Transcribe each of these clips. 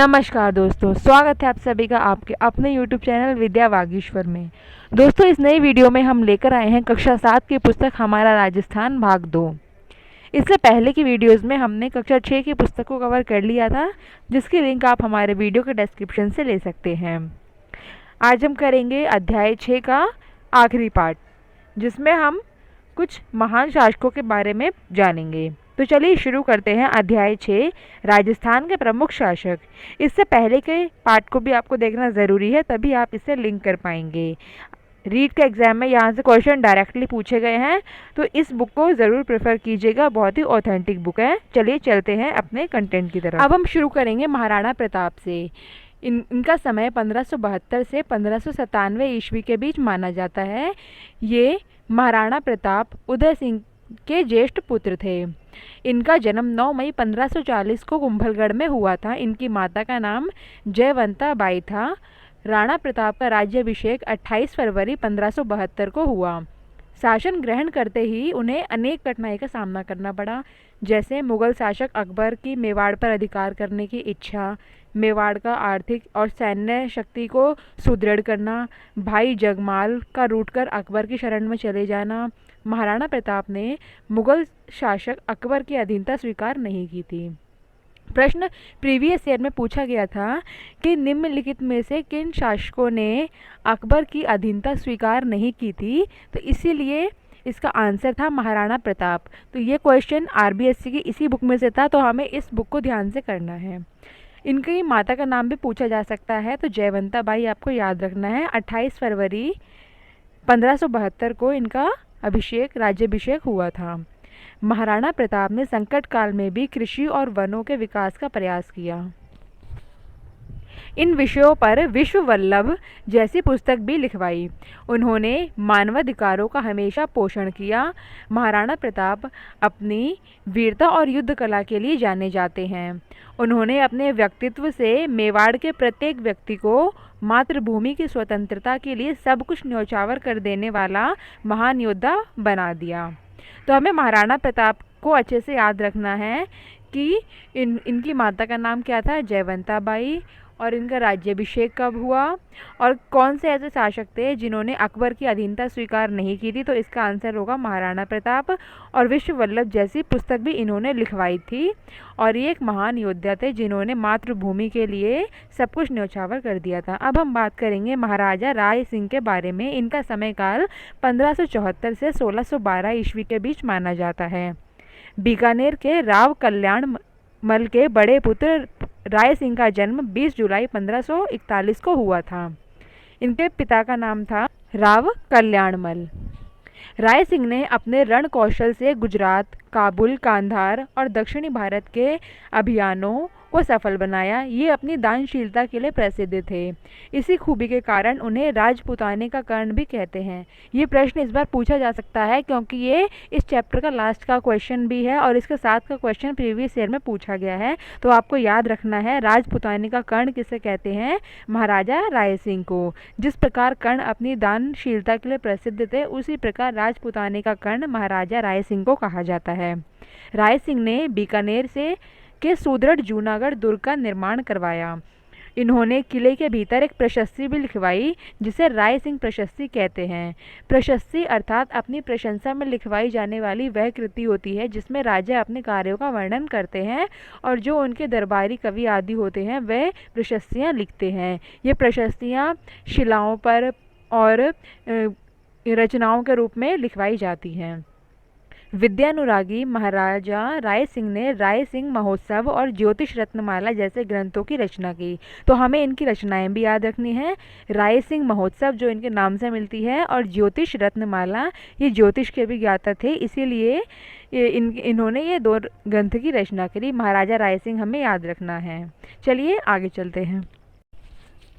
नमस्कार दोस्तों, स्वागत है आप सभी का आपके अपने YouTube चैनल विद्या वागीश्वर में। दोस्तों, इस नई वीडियो में हम लेकर आए हैं कक्षा 7 की पुस्तक हमारा राजस्थान भाग 2। इससे पहले की वीडियोस में हमने कक्षा 6 की पुस्तक को कवर कर लिया था, जिसकी लिंक आप हमारे वीडियो के डिस्क्रिप्शन से ले सकते हैं। आज हम करेंगे अध्याय 6 का आखिरी पार्ट, जिसमें हम कुछ महान शासकों के बारे में जानेंगे। तो चलिए शुरू करते हैं अध्याय 6, राजस्थान के प्रमुख शासक। इससे पहले के पार्ट को भी आपको देखना ज़रूरी है, तभी आप इसे लिंक कर पाएंगे। रीड के एग्जाम में यहाँ से क्वेश्चन डायरेक्टली पूछे गए हैं, तो इस बुक को ज़रूर प्रेफर कीजिएगा, बहुत ही ऑथेंटिक बुक है। चलिए चलते हैं अपने कंटेंट की तरफ। अब हम शुरू करेंगे महाराणा प्रताप से। इनका समय 1572 से 1597 ईस्वी के बीच माना जाता है। ये महाराणा प्रताप उदय सिंह के ज्येष्ठ पुत्र थे। इनका जन्म 9 मई 1540 को कुंभलगढ़ में हुआ था। इनकी माता का नाम जयवंता बाई था। राणा प्रताप का राज्याभिषेक 28 फरवरी 1572 को हुआ। शासन ग्रहण करते ही उन्हें अनेक कठिनाई का सामना करना पड़ा, जैसे मुगल शासक अकबर की मेवाड़ पर अधिकार करने की इच्छा, मेवाड़ का आर्थिक और सैन्य शक्ति को सुदृढ़ करना, भाई जगमाल का रूठकर अकबर की शरण में चले जाना। महाराणा प्रताप ने मुगल शासक अकबर की अधीनता स्वीकार नहीं की थी। प्रश्न प्रीवियस ईयर में पूछा गया था कि निम्नलिखित में से किन शासकों ने अकबर की अधीनता स्वीकार नहीं की थी, तो इसीलिए इसका आंसर था महाराणा प्रताप। तो ये क्वेश्चन आरबीएससी की इसी बुक में से था, तो हमें इस बुक को ध्यान से करना है। इनकी माता का नाम भी पूछा जा सकता है, तो जयवंता बाई आपको याद रखना है। 28 फरवरी 1572 को इनका राज्याभिषेक हुआ था। महाराणा प्रताप ने संकट काल में भी कृषि और वनों के विकास का प्रयास किया। इन विषयों पर विश्व वल्लभ जैसी पुस्तक भी लिखवाई। उन्होंने मानवाधिकारों का हमेशा पोषण किया। महाराणा प्रताप अपनी वीरता और युद्ध कला के लिए जाने जाते हैं। उन्होंने अपने व्यक्तित्व से मेवाड़ के प्रत्येक व्यक्ति को मातृभूमि की स्वतंत्रता के लिए सब कुछ न्यौछावर कर देने वाला महान योद्धा बना दिया। तो हमें महाराणा प्रताप को अच्छे से याद रखना है कि इनकी माता का नाम क्या था, जयवंता बाई, और इनका राज्याभिषेक कब हुआ, और कौन से ऐसे शासक थे जिन्होंने अकबर की अधीनता स्वीकार नहीं की थी। तो इसका आंसर होगा महाराणा प्रताप। और विश्व वल्लभ जैसी पुस्तक भी इन्होंने लिखवाई थी, और ये एक महान योद्धा थे जिन्होंने मातृभूमि के लिए सब कुछ न्यौछावर कर दिया था। अब हम बात करेंगे महाराजा राय सिंह के बारे में। इनका समयकाल 1574 से 1612 ईस्वी के बीच माना जाता है। बीकानेर के राव कल्याण मल के बड़े पुत्र राय सिंह का जन्म 20 जुलाई 1541 को हुआ था। इनके पिता का नाम था राव कल्याणमल। राय सिंह ने अपने रण कौशल से गुजरात, काबुल, कांधार और दक्षिणी भारत के अभियानों को सफल बनाया। ये अपनी दानशीलता के लिए प्रसिद्ध थे। इसी खूबी के कारण उन्हें राजपुताने का कर्ण भी कहते हैं। ये प्रश्न इस बार पूछा जा सकता है, क्योंकि ये इस चैप्टर का लास्ट का क्वेश्चन भी है, और इसके साथ का क्वेश्चन प्रीवियस ईयर में पूछा गया है। तो आपको याद रखना है, राजपुताने का कर्ण किसे कहते हैं, महाराजा राय सिंह को। जिस प्रकार कर्ण अपनी दानशीलता के लिए प्रसिद्ध थे, उसी प्रकार राजपुताने का कर्ण महाराजा राय सिंह को कहा जाता है। राय सिंह ने बीकानेर के सुदृढ़ जूनागढ़ दुर्ग का निर्माण करवाया। इन्होंने किले के भीतर एक प्रशस्ति भी लिखवाई, जिसे राय सिंह प्रशस्ति कहते हैं। प्रशस्ति अर्थात अपनी प्रशंसा में लिखवाई जाने वाली वह कृति होती है जिसमें राजा अपने कार्यों का वर्णन करते हैं, और जो उनके दरबारी कवि आदि होते हैं वह प्रशस्तियाँ लिखते हैं। ये प्रशस्तियाँ शिलाओं पर और रचनाओं के रूप में लिखवाई जाती हैं। विद्यानुरागी महाराजा राय सिंह ने राय सिंह महोत्सव और ज्योतिष रत्नमाला जैसे ग्रंथों की रचना की। तो हमें इनकी रचनाएं भी याद रखनी है। राय सिंह महोत्सव जो इनके नाम से मिलती है, और ज्योतिष रत्नमाला ये ज्योतिष के भी ज्ञाता थे, इसीलिए इन्होंने ये 2 ग्रंथ की रचना करी। महाराजा राय सिंह हमें याद रखना है। चलिए आगे चलते हैं।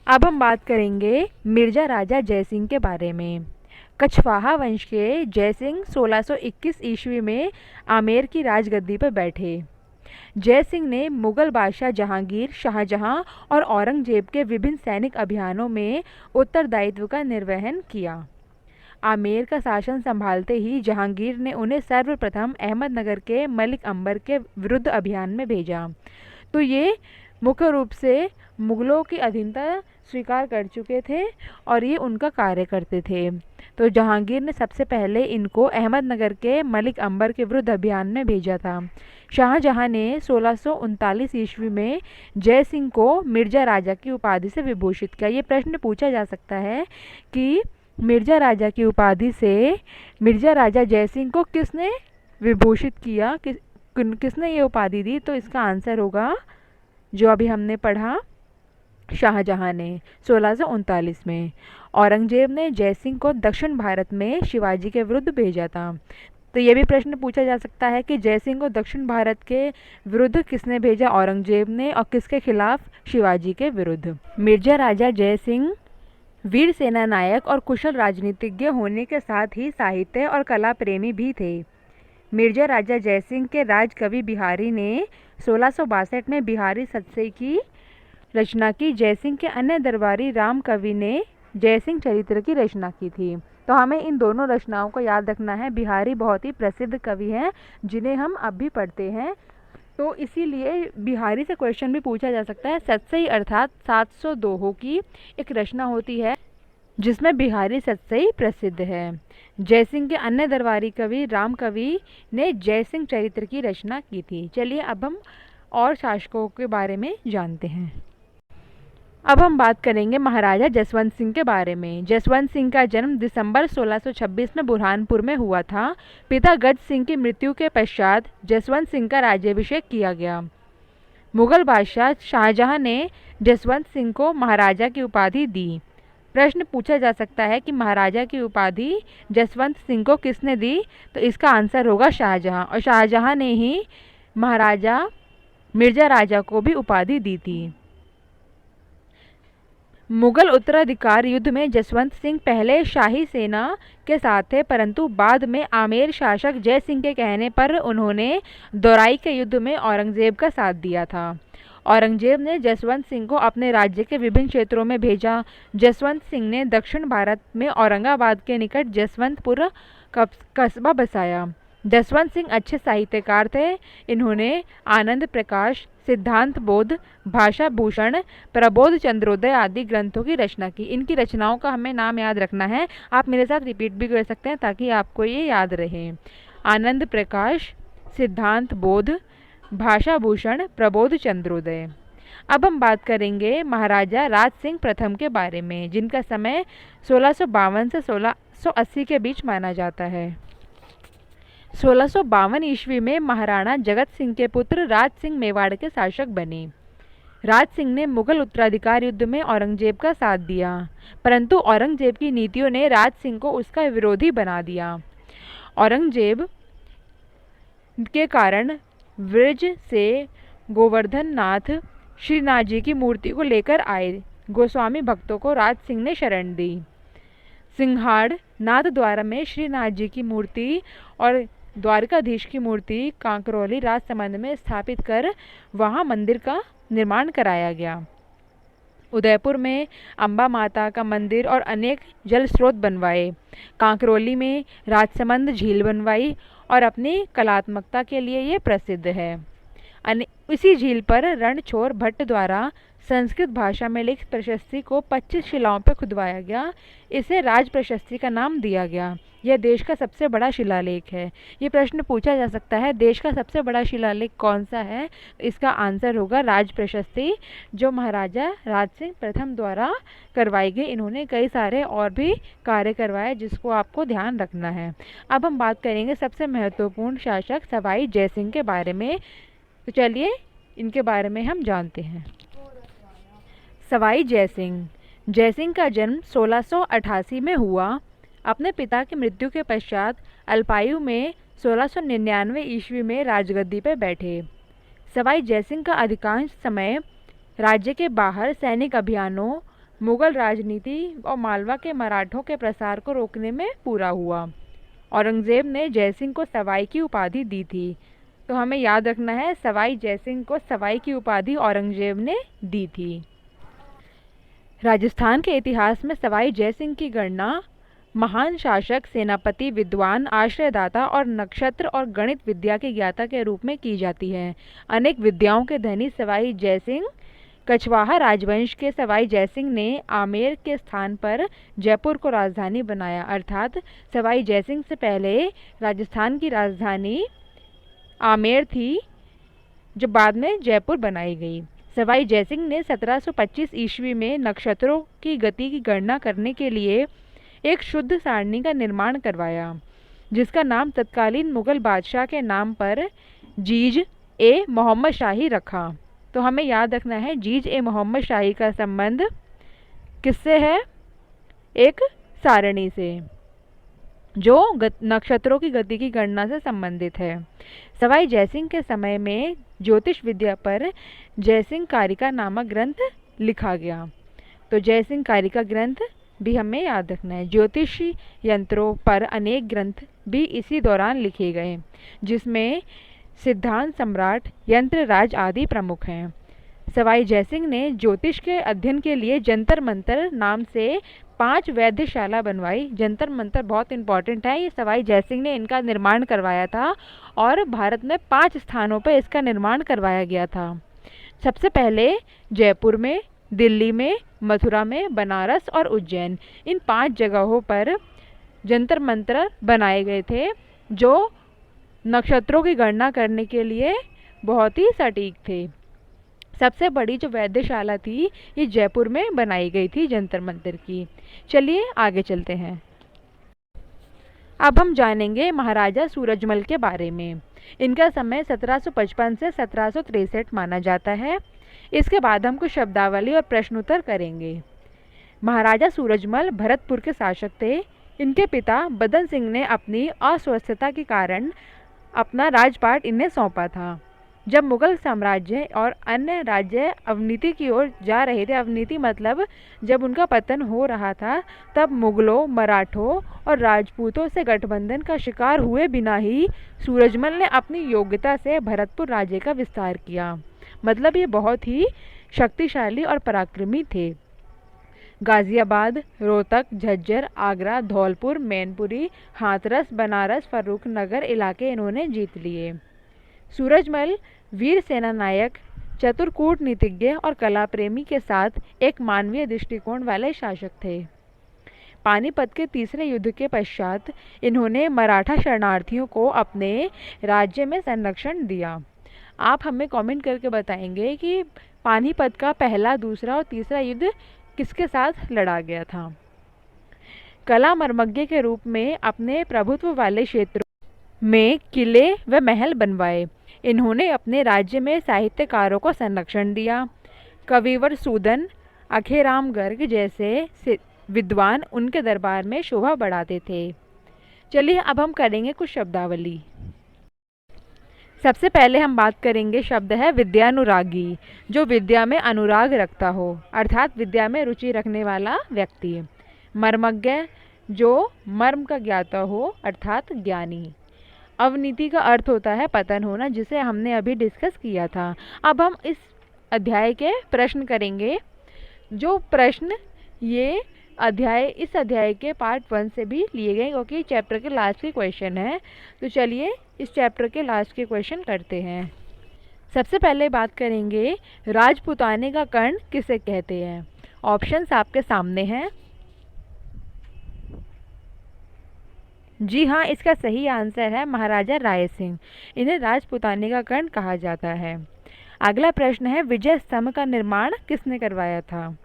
अब हम बात करेंगे मिर्जा राजा जयसिंह के बारे में। कछवाहा वंश के जयसिंह 1621 ईस्वी में आमेर की राजगद्दी पर बैठे। जयसिंह ने मुगल बादशाह जहांगीर, शाहजहां और औरंगजेब के विभिन्न सैनिक अभियानों में उत्तरदायित्व का निर्वहन किया। आमेर का शासन संभालते ही जहांगीर ने उन्हें सर्वप्रथम अहमदनगर के मलिक अंबर के विरुद्ध अभियान में भेजा। तो ये मुख्य रूप से मुगलों की अधीनता स्वीकार कर चुके थे और ये उनका कार्य करते थे। तो जहांगीर ने सबसे पहले इनको अहमदनगर के मलिक अंबर के विरुद्ध अभियान में भेजा था। शाहजहां ने 1639 ईस्वी में जय सिंह को मिर्जा राजा की उपाधि से विभूषित किया। ये प्रश्न पूछा जा सकता है कि मिर्जा राजा की उपाधि से मिर्जा राजा जय सिंह को किसने विभूषित किया, किसने ये उपाधि दी? तो इसका आंसर होगा जो अभी हमने पढ़ा, शाहजहां ने 1639 में। औरंगजेब ने जय सिंह को दक्षिण भारत में शिवाजी के विरुद्ध भेजा था। तो ये भी प्रश्न पूछा जा सकता है कि जय सिंह को दक्षिण भारत के विरुद्ध किसने भेजा? औरंगजेब ने। और किसके खिलाफ? शिवाजी के विरुद्ध। मिर्जा राजा जय सिंह वीर सेना नायक और कुशल राजनीतिज्ञ होने के साथ ही साहित्य और कला प्रेमी भी थे। मिर्जा राजा जयसिंह के राजकवि बिहारी ने 1662 में बिहारी सतसई की रचना की। जयसिंह के अन्य दरबारी राम कवि ने जयसिंह चरित्र की रचना की थी। तो हमें इन दोनों रचनाओं को याद रखना है। बिहारी बहुत ही प्रसिद्ध कवि हैं जिन्हें हम अब भी पढ़ते हैं, तो इसीलिए बिहारी से क्वेश्चन भी पूछा जा सकता है। सतसई अर्थात 700 दोहों की एक रचना होती है जिसमें बिहारी सतसई प्रसिद्ध है। जयसिंह के अन्य दरबारी कवि राम कवि ने जयसिंह चरित्र की रचना की थी। चलिए अब हम और शासकों के बारे में जानते हैं। अब हम बात करेंगे महाराजा जसवंत सिंह के बारे में। जसवंत सिंह का जन्म दिसंबर 1626 में बुरहानपुर में हुआ था। पिता गज सिंह की मृत्यु के पश्चात जसवंत सिंह का राज्याभिषेक किया गया। मुगल बादशाह शाहजहां ने जसवंत सिंह को महाराजा की उपाधि दी। प्रश्न पूछा जा सकता है कि महाराजा की उपाधि जसवंत सिंह को किसने दी? तो इसका आंसर होगा शाहजहां। और शाहजहां ने ही महाराजा मिर्जा राजा को भी उपाधि दी थी। मुगल उत्तराधिकार युद्ध में जसवंत सिंह पहले शाही सेना के साथ थे, परंतु बाद में आमेर शासक जय सिंह के कहने पर उन्होंने दोराई के युद्ध में औरंगजेब का साथ दिया था। औरंगजेब ने जसवंत सिंह को अपने राज्य के विभिन्न क्षेत्रों में भेजा। जसवंत सिंह ने दक्षिण भारत में औरंगाबाद के निकट जसवंतपुर कस्बा बसाया। जसवंत सिंह अच्छे साहित्यकार थे। इन्होंने आनंद प्रकाश, सिद्धांत बोध, भाषा भूषण, प्रबोध चंद्रोदय आदि ग्रंथों की रचना की। इनकी रचनाओं का हमें नाम याद रखना है। आप मेरे साथ रिपीट भी कर सकते हैं ताकि आपको ये याद रहे। आनंद प्रकाश, सिद्धांत बोध, भाषा भूषण, प्रबोध चंद्रोदय। अब हम बात करेंगे महाराजा राज सिंह प्रथम के बारे में, जिनका समय 1652 से 1680 के बीच माना जाता है। 1652 ईस्वी में महाराणा जगत सिंह के पुत्र राज सिंह मेवाड़ के शासक बने। राज सिंह ने मुगल उत्तराधिकार युद्ध में औरंगजेब का साथ दिया, परंतु औरंगजेब की नीतियों ने राज सिंह को उसका विरोधी बना दिया। औरंगजेब के कारण व्रज से गोवर्धन नाथ श्रीनाथ जी की मूर्ति को लेकर आए गोस्वामी भक्तों को राज सिंह ने शरण दी। सिंघाड़ नाथ द्वारा में श्रीनाथ जी की मूर्ति और द्वारकाधीश की मूर्ति कांकरौली राजसमंद में स्थापित कर वहां मंदिर का निर्माण कराया गया। उदयपुर में अम्बा माता का मंदिर और अनेक जल स्रोत बनवाए। कांकरौली में राजसमंद झील बनवाई और अपनी कलात्मकता के लिए ये प्रसिद्ध है। इसी झील पर रणछोड़ भट्ट द्वारा संस्कृत भाषा में लिखित प्रशस्ति को 25 शिलाओं पर खुदवाया गया। इसे राज प्रशस्ति का नाम दिया गया। यह देश का सबसे बड़ा शिलालेख है। ये प्रश्न पूछा जा सकता है, देश का सबसे बड़ा शिलालेख कौन सा है? इसका आंसर होगा राज प्रशस्ति, जो महाराजा राज सिंह प्रथम द्वारा करवाई गई। इन्होंने कई सारे और भी कार्य करवाए जिसको आपको ध्यान रखना है। अब हम बात करेंगे सबसे महत्वपूर्ण शासक सवाई जयसिंह के बारे में। तो चलिए इनके बारे में हम जानते हैं। सवाई जयसिंह। जयसिंह का जन्म 1688 में हुआ। अपने पिता की मृत्यु के पश्चात अल्पायु में 1699 ईस्वी में राजगद्दी पर बैठे। सवाई जयसिंह का अधिकांश समय राज्य के बाहर सैनिक अभियानों, मुगल राजनीति और मालवा के मराठों के प्रसार को रोकने में पूरा हुआ। औरंगजेब ने जयसिंह को सवाई की उपाधि दी थी। तो हमें याद रखना है, सवाई जयसिंह को सवाई की उपाधि औरंगजेब ने दी थी। राजस्थान के इतिहास में सवाई जयसिंह की गणना महान शासक, सेनापति, विद्वान, आश्रयदाता और नक्षत्र और गणित विद्या के ज्ञाता के रूप में की जाती है। अनेक विद्याओं के धनी सवाई जयसिंह कछवाहा राजवंश के सवाई जयसिंह ने आमेर के स्थान पर जयपुर को राजधानी बनाया, अर्थात सवाई जयसिंह से पहले राजस्थान की राजधानी आमेर थी, जो बाद में जयपुर बनाई गई। सवाई जयसिंह ने 1725 ईस्वी में नक्षत्रों की गति की गणना करने के लिए एक शुद्ध सारणी का निर्माण करवाया, जिसका नाम तत्कालीन मुगल बादशाह के नाम पर जीज ए मोहम्मद शाही रखा। तो हमें याद रखना है, जीज ए मोहम्मद शाही का संबंध किससे है? एक सारणी से, जो नक्षत्रों की गति की गणना से संबंधित है। सवाई जयसिंह के समय में ज्योतिष विद्या पर जयसिंह कारिका नामक ग्रंथ लिखा गया। तो जयसिंह कारिका ग्रंथ भी हमें याद रखना है। ज्योतिष यंत्रों पर अनेक ग्रंथ भी इसी दौरान लिखे गए, जिसमें सिद्धांत सम्राट, यंत्र राज आदि प्रमुख हैं। सवाई जयसिंह ने ज्योतिष के अध्ययन के लिए जंतर मंतर नाम से 5 वैद्यशाला बनवाई। जंतर मंतर बहुत इंपॉर्टेंट है, ये सवाई जयसिंह ने इनका निर्माण करवाया था और भारत में 5 स्थानों पर इसका निर्माण करवाया गया था। सबसे पहले जयपुर में, दिल्ली में, मथुरा में, बनारस और उज्जैन, इन 5 जगहों पर जंतर मंतर बनाए गए थे, जो नक्षत्रों की गणना करने के लिए बहुत ही सटीक थे। सबसे बड़ी जो वैद्यशाला थी ये जयपुर में बनाई गई थी जंतर मंतर की। चलिए आगे चलते हैं। अब हम जानेंगे महाराजा सूरजमल के बारे में। इनका समय 1755 से 1763 माना जाता है। इसके बाद हम कुछ शब्दावली और प्रश्नोत्तर करेंगे। महाराजा सूरजमल भरतपुर के शासक थे। इनके पिता बदन सिंह ने अपनी अस्वस्थता के कारण अपना राजपाट इन्हें सौंपा था। जब मुगल साम्राज्य और अन्य राज्य अवनीति की ओर जा रहे थे, अवनीति मतलब जब उनका पतन हो रहा था, तब मुगलों, मराठों और राजपूतों से गठबंधन का शिकार हुए बिना ही सूरजमल ने अपनी योग्यता से भरतपुर राज्य का विस्तार किया। मतलब ये बहुत ही शक्तिशाली और पराक्रमी थे। गाजियाबाद, रोहतक, झज्जर, आगरा, धौलपुर, मैनपुरी, हाथरस, बनारस, फर्रुखनगर इलाके इन्होंने जीत लिए। सूरजमल वीर सेना नायक, चतुर कूटनीतिज्ञ और कला प्रेमी के साथ एक मानवीय दृष्टिकोण वाले शासक थे। पानीपत के तीसरे युद्ध के पश्चात इन्होंने मराठा शरणार्थियों को अपने राज्य में संरक्षण दिया। आप हमें कमेंट करके बताएंगे कि पानीपत का पहला, दूसरा और तीसरा युद्ध किसके साथ लड़ा गया था। कला मर्मज्ञ के रूप में अपने प्रभुत्व वाले क्षेत्रों में किले व महल बनवाए। इन्होंने अपने राज्य में साहित्यकारों को संरक्षण दिया। कविवर सूदन, अखेराम गर्ग जैसे विद्वान उनके दरबार में शोभा बढ़ाते थे। चलिए अब हम करेंगे कुछ शब्दावली। सबसे पहले हम बात करेंगे, शब्द है विद्यानुरागी, जो विद्या में अनुराग रखता हो, अर्थात विद्या में रुचि रखने वाला व्यक्ति। मर्मज्ञ, जो मर्म का ज्ञाता हो, अर्थात ज्ञानी। अवनीति का अर्थ होता है पतन होना, जिसे हमने अभी डिस्कस किया था। अब हम इस अध्याय के प्रश्न करेंगे। जो प्रश्न ये इस अध्याय के पार्ट 1 से भी लिए गए, क्योंकि चैप्टर के लास्ट के क्वेश्चन है। तो चलिए इस चैप्टर के लास्ट के क्वेश्चन करते हैं। सबसे पहले बात करेंगे, राजपुताने का कर्ण किसे कहते हैं। ऑप्शंस आपके सामने हैं। जी हाँ, इसका सही आंसर है महाराजा राय सिंह। इन्हें राजपुताने का कर्ण कहा जाता है। अगला प्रश्न है, विजय स्तंभ का निर्माण किसने करवाया था।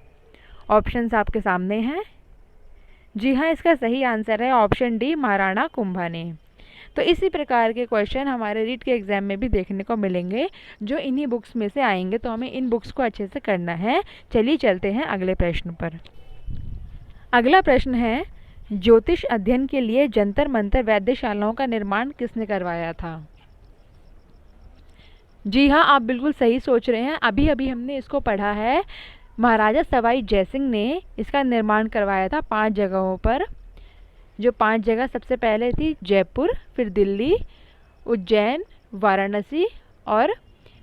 ऑप्शंस आपके सामने हैं। जी हाँ, इसका सही आंसर है ऑप्शन डी, महाराणा कुंभा ने। तो इसी प्रकार के क्वेश्चन हमारे रीट के एग्जाम में भी देखने को मिलेंगे, जो इन्हीं बुक्स में से आएंगे। तो हमें इन बुक्स को अच्छे से करना है। चलिए चलते हैं अगले प्रश्न पर। अगला प्रश्न है, ज्योतिष अध्ययन के लिए जंतर मंतर वैद्यशालाओं का निर्माण किसने करवाया था। जी हाँ, आप बिल्कुल सही सोच रहे हैं। अभी अभी हमने इसको पढ़ा है। महाराजा सवाई जयसिंह ने इसका निर्माण करवाया था 5 जगहों पर। जो 5 जगह सबसे पहले थी जयपुर, फिर दिल्ली, उज्जैन, वाराणसी, और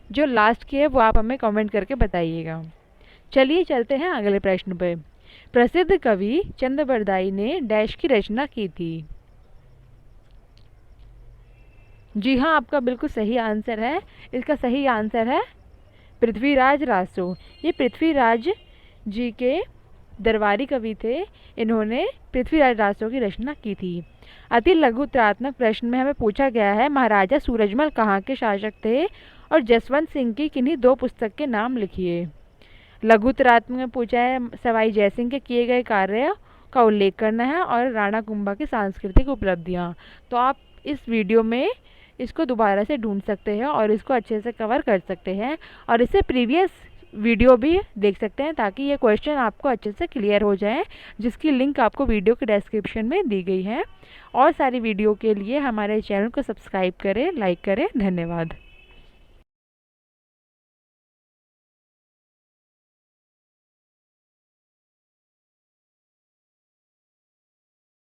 जो लास्ट की है वो आप हमें कमेंट करके बताइएगा। चलिए चलते हैं अगले प्रश्न पर। प्रसिद्ध कवि चंद्रबरदाई ने डैश की रचना की थी। जी हाँ, आपका बिल्कुल सही आंसर है। इसका सही आंसर है पृथ्वीराज रासो, ये पृथ्वीराज जी के दरबारी कवि थे। इन्होंने पृथ्वीराज रासो की रचना की थी। अति लघुत्रात्मक प्रश्न में हमें पूछा गया है, महाराजा सूरजमल कहाँ के शासक थे और जसवंत सिंह की किन्हीं 2 पुस्तक के नाम लिखिए। लघुत्रात्मक में पूछा है सवाई जयसिंह के किए गए कार्य का उल्लेख करना है और राणा कुंभा की सांस्कृतिक उपलब्धियाँ। तो आप इस वीडियो में इसको दोबारा से ढूंढ सकते हैं और इसको अच्छे से कवर कर सकते हैं और इससे प्रीवियस वीडियो भी देख सकते हैं ताकि ये क्वेश्चन आपको अच्छे से क्लियर हो जाए, जिसकी लिंक आपको वीडियो के डिस्क्रिप्शन में दी गई है। और सारी वीडियो के लिए हमारे चैनल को सब्सक्राइब करें, लाइक करें। धन्यवाद।